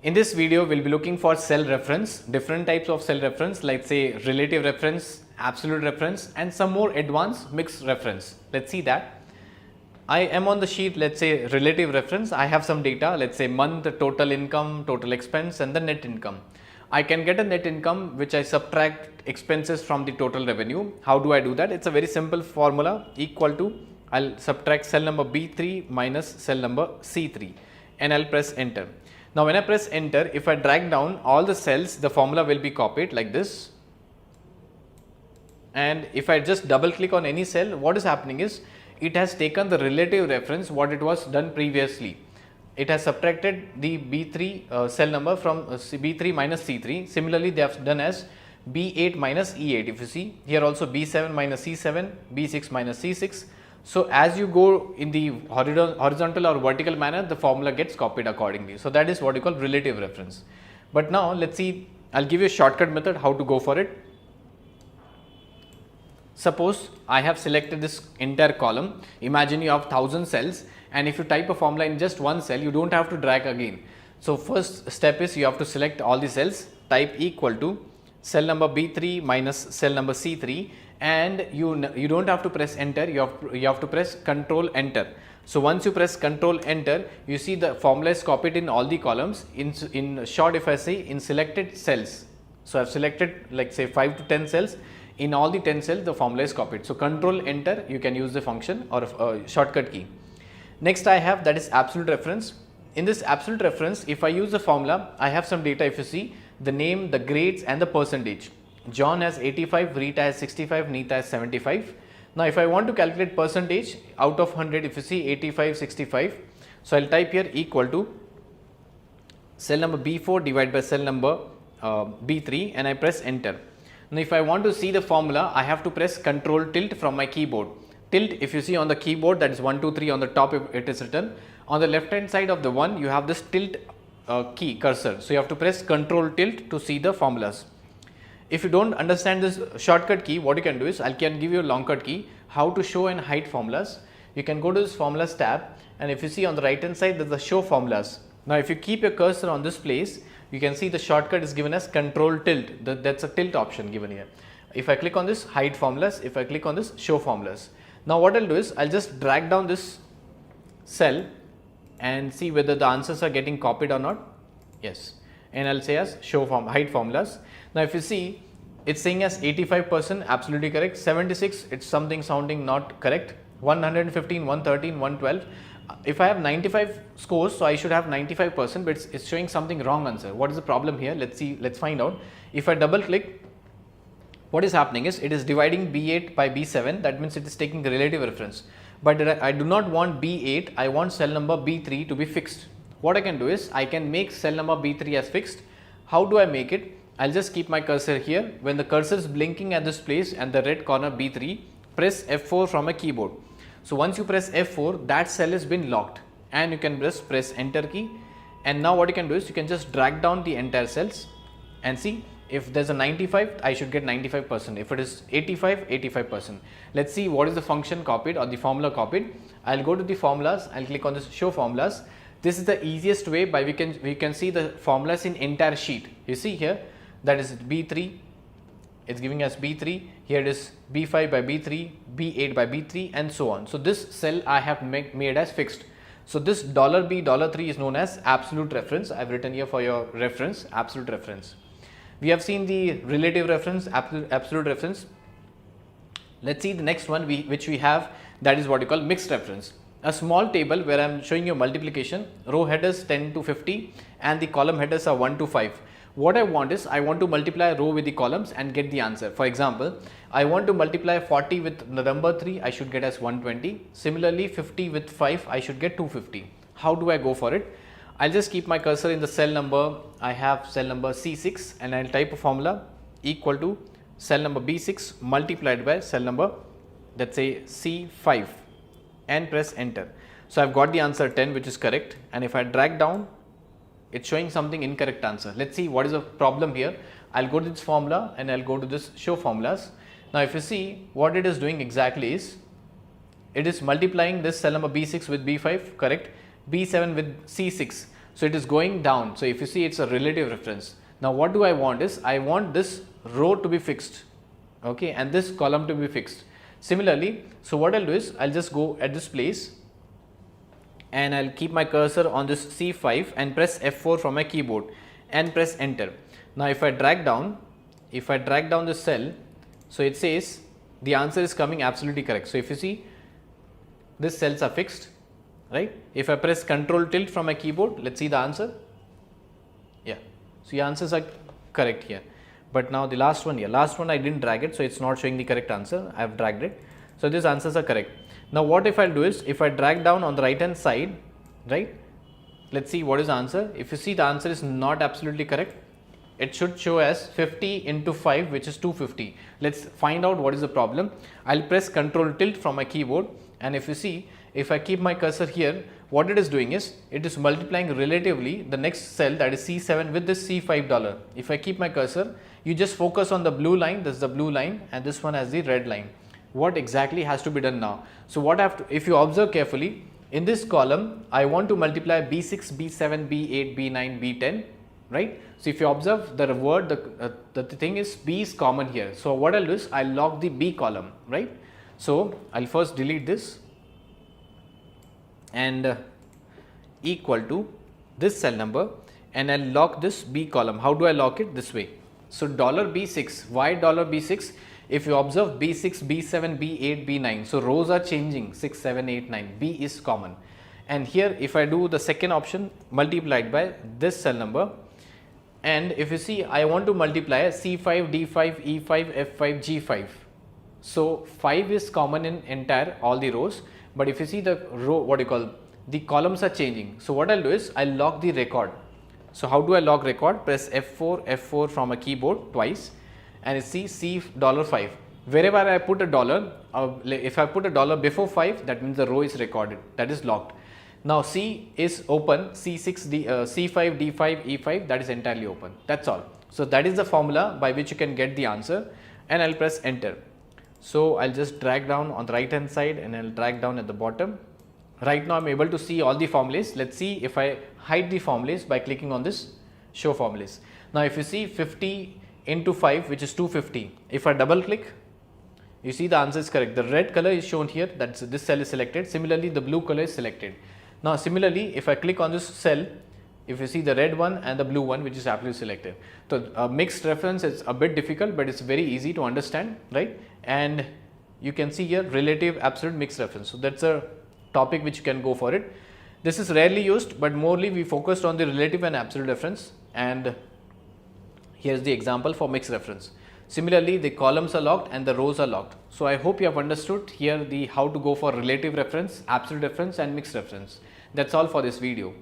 In this video, we'll be looking for cell reference, different types of cell reference, like say relative reference, absolute reference, and some more advanced mixed reference. Let's see that. I am on the sheet, let's say relative reference. I have some data, let's say month, total income, total expense, and the net income. I can get a net income which I subtract expenses from the total revenue. How do I do that? It's a very simple formula, equal to, I'll subtract cell number B3 minus cell number C3, and I'll press enter. Now when I press enter, if I drag down all the cells, the formula will be copied like this. And if I just double click on any cell, what is happening is it has taken the relative reference what it was done previously. It has subtracted the B3 cell number from B3 minus C3. Similarly, they have done as B8 minus E8. If you see here also B7 minus C7, B6 minus C6. So as you go in the horizontal or vertical manner, the formula gets copied accordingly. So that is what you call relative reference. But now let's see, I'll give you a shortcut method how to go for it. Suppose I have selected this entire column. Imagine you have 1000 cells, and if you type a formula in just one cell, you don't have to drag again. So first step is you have to select all the cells, type equal to cell number B3 minus cell number C3, and you don't have to press enter, you have to press control enter. So once you press control enter, you see the formula is copied in all the columns. In short, if I say in selected cells, so I have selected like say 5 to 10 cells. In all the 10 cells, the formula is copied. So control enter, you can use the function or a shortcut key. Next I have, that is absolute reference. In this absolute reference, if I use the formula, I have some data. If you see the name, the grades, and the percentage. John has 85, Rita has 65, Nita has 75. Now if I want to calculate percentage out of 100, if you see 85, 65, so I'll type here equal to cell number B4 divided by cell number B3, and I press enter. Now if I want to see the formula, I have to press control tilt from my keyboard. Tilt, if you see on the keyboard, that is 1, 2, 3, on the top it is written. On the left hand side of the 1, you have this tilt key cursor. So you have to press control tilt to see the formulas. If you don't understand this shortcut key, what you can do is I can give you a long cut key how to show and hide formulas. You can go to this formulas tab, and if you see on the right hand side, there is the show formulas. Now if you keep your cursor on this place, you can see the shortcut is given as control tilt. That's a tilt option given here. If I click on this, hide formulas. If I click on this, show formulas. Now what I'll do is I'll just drag down this cell and see whether the answers are getting copied or not. Yes, and I'll say as hide formulas. Now if you see, it's saying as 85% absolutely correct, 76 it's something sounding not correct, 115, 113, 112. If I have 95 scores, so I should have 95%, but it's showing something wrong answer. What is the problem here? Let's see, let's find out. If I double click, what is happening is it is dividing B8 by B7. That means it is taking the relative reference. But I do not want B8, I want cell number B3 to be fixed. What I can do is I can make cell number B3 as fixed. How do I make it? I'll just keep my cursor here. When the cursor is blinking at this place and the red corner B3, press F4 from a keyboard. So once you press F4, that cell has been locked, and you can just press enter key. And now what you can do is you can just drag down the entire cells and see if there's a 95, I should get 95%. If it is 85, 85%. Let's see what is the function copied or the formula copied. I'll go to the formulas. I'll click on this show formulas. This is the easiest way by we can see the formulas in entire sheet. You see here, that is B3. It's giving us B3, here it is B5 by B3, B8 by B3, and so on. So this cell I have made as fixed. So this $B, $3 is known as absolute reference. I have written here for your reference, absolute reference. We have seen the relative reference, absolute reference. Let's see the next one which we have, that is what you call mixed reference. A small table where I am showing you multiplication, row headers 10 to 50 and the column headers are 1 to 5. What I want is I want to multiply a row with the columns and get the answer. For example, I want to multiply 40 with the number 3, I should get as 120. Similarly, 50 with 5, I should get 250. How do I go for it? I'll just keep my cursor in the cell number. I have cell number C6, and I'll type a formula equal to cell number B6 multiplied by cell number, let's say C5, and press enter. So I've got the answer 10, which is correct, and if I drag down, it's showing something incorrect answer. Let's see what is the problem here. I'll go to this formula and I'll go to this show formulas. Now if you see, what it is doing exactly is it is multiplying this cell number B6 with B5, correct, B7 with C6. So it is going down. So if you see, it's a relative reference. Now what do I want is, I want this row to be fixed, okay, and this column to be fixed. Similarly, so what I'll do is, I'll just go at this place and I'll keep my cursor on this C5 and press F4 from my keyboard and press enter. Now if I drag down the cell, so it says the answer is coming absolutely correct. So if you see, these cells are fixed, right? If I press Control Tilt from my keyboard, let's see the answer. Yeah, so your answers are correct here. But now the last one here, last one I didn't drag it, so it's not showing the correct answer. I have dragged it. So these answers are correct. Now what if I'll do is, if I drag down on the right hand side, right? Let's see what is the answer. If you see, the answer is not absolutely correct. It should show as 50 into 5, which is 250. Let's find out what is the problem. I'll press Control Tilt from my keyboard, and if you see, if I keep my cursor here, what it is doing is, it is multiplying relatively the next cell, that is C7, with this C5 If I keep my cursor, you just focus on the blue line, this is the blue line, and this one has the red line. What exactly has to be done now? So what I have to, if you observe carefully, in this column, I want to multiply B6, B7, B8, B9, B10, right? So if you observe the word, the thing is, B is common here. So what I'll do is, I'll lock the B column, right? So I'll first delete this and equal to this cell number, and I'll lock this B column. How do I lock it? This way. So $B6, why $B6? If you observe B6, B7, B8, B9, so rows are changing, 6, 7, 8, 9, B is common. And here if I do the second option, multiplied by this cell number, and if you see, I want to multiply C5, D5, E5, F5, G5. So 5 is common in entire all the rows, but if you see the row, what you call, the columns are changing. So what I'll do is, I'll lock the record. So how do I lock record? Press F4 from a keyboard twice, and see $5. Wherever I put a dollar, if I put a dollar before 5, that means the row is recorded, that is locked. Now C is open, C5, D5, E5, that is entirely open. That's all. So that is the formula by which you can get the answer, and I'll press enter. So I'll just drag down on the right hand side and I'll drag down at the bottom. Right now I'm able to see all the formulas. Let's see if I hide the formulas by clicking on this show formulas. Now if you see 50 into 5, which is 250, if I double click, you see the answer is correct. The red color is shown here, that's this cell is selected. Similarly, the blue color is selected. Now similarly, if I click on this cell, if you see the red one and the blue one, which is absolutely selected. So mixed reference is a bit difficult, but it's very easy to understand, right? And you can see here relative, absolute, mixed reference. So that's a topic which you can go for it. This is rarely used, but morely we focused on the relative and absolute reference, and here's the example for mixed reference. Similarly, the columns are locked and the rows are locked. So I hope you have understood here the how to go for relative reference, absolute reference and mixed reference. That's all for this video.